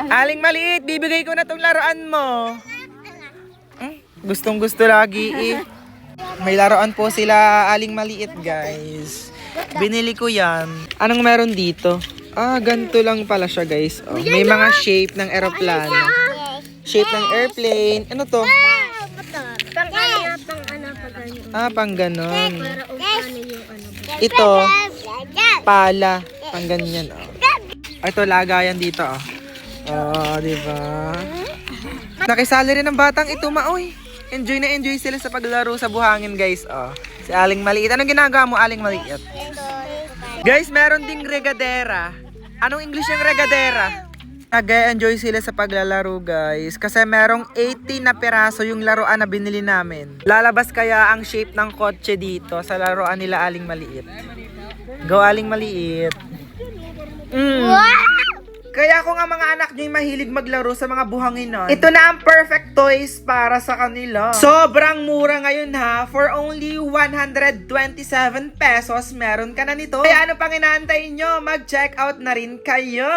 Aling maliit, bibigay ko na tong laruan mo. Gustong gusto lagi eh. May laruan po sila aling maliit guys. Binili ko yan. Anong meron dito? Ganito lang pala siya guys. Oh, may mga shape ng aeroplano. Shape ng airplane. Ano to? Pang ano yan, pang ano, pag ganyan. Pang ganon. Para upanin yung ano. Ito, pala. Pang ganyan. Oh. Ito, lagayan dito. Diba? Nakisali rin ng batang ito, maoy. Enjoy na enjoy sila sa paglaro sa buhangin, guys. Si Aling Maliit. Anong ginagawa mo, Aling Maliit? Guys, meron ding regadera. Anong English yung regadera? Nag-enjoy sila sa paglalaro, guys. Kasi merong 80 na piraso yung laruan na binili namin. Lalabas kaya ang shape ng kotse dito sa laruan nila Aling Maliit. Go, Aling Maliit. Kaya ako nga mga anak nyo yung mahilig maglaro sa mga buhangin nun. Ito na ang perfect toys para sa kanila. Sobrang mura ngayon ha. For only 127 pesos, meron ka na nito. Kaya ano pang inaantay nyo? Mag-check out na rin kayo.